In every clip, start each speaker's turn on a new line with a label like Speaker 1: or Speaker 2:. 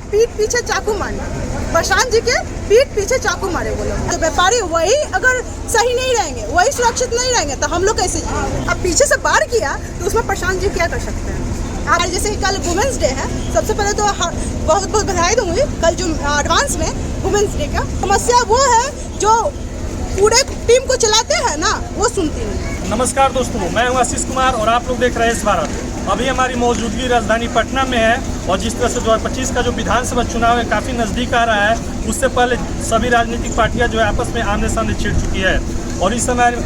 Speaker 1: पीठ पीछे चाकू मारे, प्रशांत जी के पीठ पीछे चाकू मारे वो लोग। तो व्यापारी वही अगर सही नहीं रहेंगे, वही सुरक्षित नहीं रहेंगे तो हम लोग कैसे जिएंगे। अब पीछे से वार किया तो उसमें प्रशांत जी क्या कर सकते हैं। आज जैसे कल वुमेंस डे है, सबसे पहले तो बहुत बहुत बधाई दूंगी कल जो एडवांस में वुमेंस डे का। समस्या वो है जो पूरे टीम को चलाते हैं ना, वो सुनती नहीं।
Speaker 2: नमस्कार दोस्तों, मैं हूं आशीष कुमार और आप लोग देख रहे हैं इस भारत। अभी हमारी मौजूदगी राजधानी पटना में है और जिस तरह से 2025 का जो विधानसभा चुनाव है काफ़ी नज़दीक आ रहा है, उससे पहले सभी राजनीतिक पार्टियां जो है आपस में आमने सामने छिड़ चुकी है। और इस समय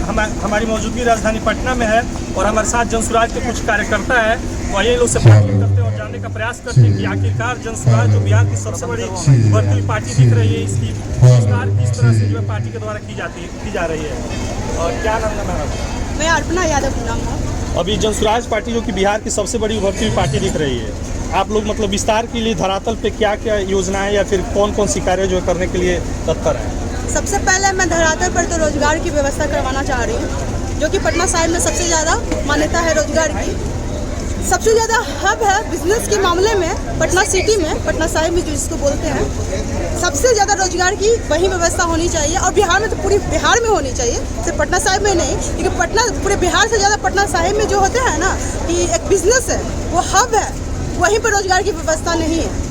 Speaker 2: हमारी मौजूदगी राजधानी पटना में है और हमारे साथ जनसुराज के कुछ कार्यकर्ता है। तो ये लोग से बातचीत करते हैं और जानने का प्रयास करते हैं कि आखिरकार जनसुराज जो बिहार की सबसे बड़ी उभरती हुई पार्टी दिख रही है, इसकी विस्तार किस तरह से जो है पार्टी के द्वारा की जा रही है। और क्या नाम है मैडम?
Speaker 1: मैं अर्पणा यादव नाम हूँ।
Speaker 2: अभी जनसुराज पार्टी जो कि बिहार की सबसे बड़ी उभरती हुई पार्टी दिख रही है, आप लोग मतलब विस्तार के लिए धरातल पे क्या क्या योजनाएं या फिर कौन कौन सी कार्य जो करने के लिए तत्पर है?
Speaker 1: सबसे पहले मैं धरातल पर तो रोजगार की व्यवस्था करवाना चाह रही हूँ, जो कि पटना शहर में सबसे ज़्यादा मान्यता है रोजगार की। सबसे ज़्यादा हब है बिजनेस के मामले में पटना सिटी में, पटना शहर में जो जिसको बोलते हैं, सबसे ज़्यादा रोजगार की वही व्यवस्था होनी चाहिए। और बिहार में तो पूरी बिहार में होनी चाहिए, सिर्फ पटना शहर में नहीं, क्योंकि पटना पूरे बिहार से ज़्यादा पटना शहर में जो होते हैं ना कि एक बिजनेस है, वो हब है, वहीं पर रोजगार की व्यवस्था नहीं है।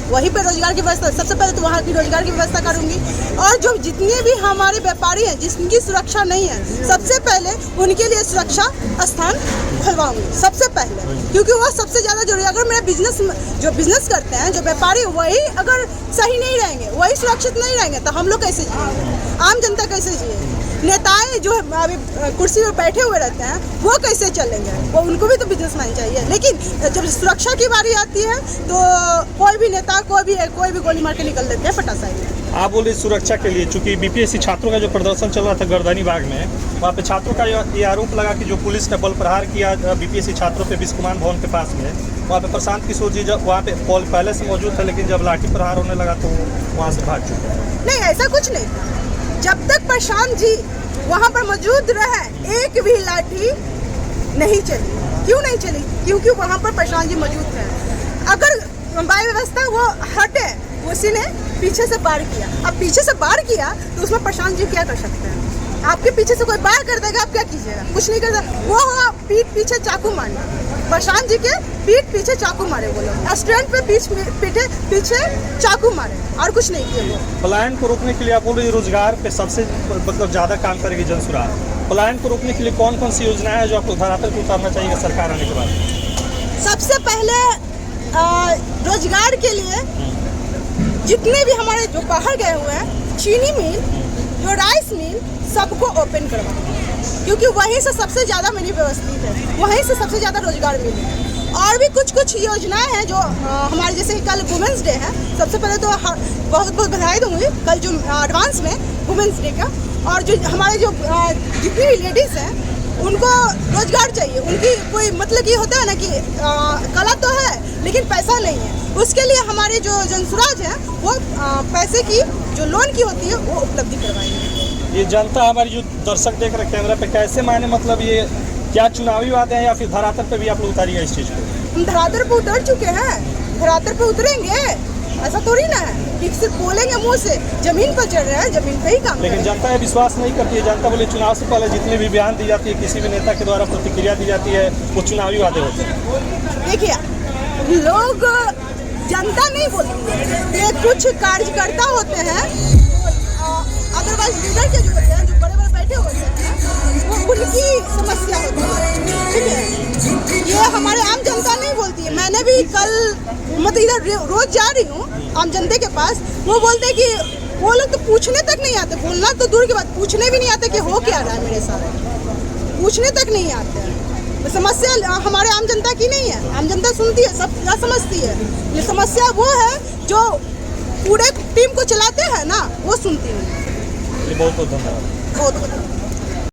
Speaker 1: वहीं पर रोजगार की व्यवस्था, सबसे पहले तो वहाँ की रोजगार की व्यवस्था करूँगी। और जो जितने भी हमारे व्यापारी हैं जिनकी सुरक्षा नहीं है, सबसे पहले उनके लिए सुरक्षा स्थान खुलवाऊंगी सबसे पहले, क्योंकि वो सबसे ज़्यादा जरूरी है। अगर मेरा जो बिजनेस करते हैं, जो व्यापारी, वही अगर सही नहीं रहेंगे, वही सुरक्षित नहीं रहेंगे तो हम लोग कैसे जिएंगे, आम जनता कैसे जिएगी। नेताएं जो अभी कुर्सी पर बैठे हुए रहते हैं वो कैसे चलेंगे, वो उनको भी तो बिजनेसमैन चाहिए। लेकिन जब सुरक्षा की बारी आती है तो कोई भी नेता कोई भी गोली मार के निकल देते हैं पटासाई में।
Speaker 2: आप बोले सुरक्षा के लिए, चूंकि बीपीएससी छात्रों का जो प्रदर्शन चल रहा था गर्दनी बाग में, वहाँ पे छात्रों का ये आरोप लगा कि जो पुलिस ने बल प्रहार किया बीपीएससी छात्रों पे बिस्कुमान भवन के पास में, वहाँ पे प्रशांत किशोर जी जब वहाँ पे पहले से मौजूद थे, लेकिन जब लाठी प्रहार होने लगा तो वहाँ से भाग चुके।
Speaker 1: नहीं, ऐसा कुछ नहीं था। जब तक प्रशांत जी वहाँ पर मौजूद रहे, एक भी लाठी नहीं चली। क्यों नहीं चली? क्योंकि वहाँ पर प्रशांत जी मौजूद थे। अगर बाई व्यवस्था वो हटे, उसी ने पीछे से वार किया। अब पीछे से वार किया तो उसमें प्रशांत जी क्या कर सकते हैं? आपके पीछे से कोई वार कर देगा, आप क्या कीजिएगा? कुछ नहीं कर सकते। वो पीठ पीछे चाकू मारे, प्रशांत जी के पीठ पीछे चाकू मारे वो लोग, स्टैंड पे पीछे चाकू मारे, और कुछ नहीं किए। वो
Speaker 2: पलायन को रोकने के लिए आप बोल रहे रोजगार पे सबसे मतलब ज़्यादा काम करेगी जनसुराज। पलायन को रोकने के लिए कौन कौन सी योजनाएं हैं जो आपको धरातल पर उतारना चाहिए सरकार आने के बाद?
Speaker 1: सबसे पहले रोजगार के लिए जितने भी हमारे जो बाहर गए हुए हैं, चीनी मिल, जो राइस मिल, सबको ओपन करवाओ, क्योंकि वहीं से सबसे ज़्यादा मेरी व्यवस्थित है, वहीं से सबसे ज़्यादा रोजगार मिले। और भी कुछ योजनाएं हैं जो हमारे, जैसे कल वुमेंस डे है, सबसे पहले तो बहुत बहुत बधाई दूंगी कल जो एडवांस में वुमेंस डे का। और जो हमारे जो जितनी भी लेडीज़ हैं उनको रोजगार चाहिए। उनकी कोई मतलब ये होता है ना कि कला तो है लेकिन पैसा नहीं है, उसके लिए हमारे जो जनसुराज है वो पैसे की जो लोन की होती है वो उपलब्धि करवाएंगे।
Speaker 2: ये जनता हमारी जो दर्शक देख रहे कैमरा पे, कैसे माने मतलब ये क्या चुनावी वादे हैं या फिर धरातल पे भी आप लोग उतारिएगा इस चीज़ को?
Speaker 1: हम धरातल पे उतर चुके हैं, धरातल पे उतरेंगे, ऐसा थोड़ी ना है कि सिर्फ बोलेंगे मुंह से। जमीन पर चल रहे हैं, जमीन पे ही काम। लेकिन
Speaker 2: जनता ये विश्वास नहीं करती है। जनता बोले चुनाव से पहले जितने भी बयान दी जाती है, किसी भी नेता के द्वारा प्रतिक्रिया दी जाती है, वो चुनावी वादे होते हैं।
Speaker 1: देखिए, लोग जनता नहीं बोलती है, ये कुछ कार्यकर्ता होते हैं, अदरवाइज लीडर के जो होते हैं, जो बड़े बड़े बैठे होते हैं, वो उनकी समस्या होती है। ठीक है, ये हमारे आम जनता नहीं बोलती है। मैंने भी कल मतलब इधर रोज जा रही हूँ आम जनता के पास, वो बोलते हैं कि वो लोग तो पूछने तक नहीं आते, बोलना तो दूर की बात, पूछने भी नहीं आते कि हो क्या रहा है मेरे साथ, पूछने तक नहीं आते हैं। तो समस्या हमारे आम जनता की नहीं है, आम जनता सुनती है, सब क्या समझती है। ये समस्या वो है जो पूरे टीम को चलाते हैं ना, वो सुनती नहीं।
Speaker 2: बहुत बहुत धन्यवाद।
Speaker 1: बहुत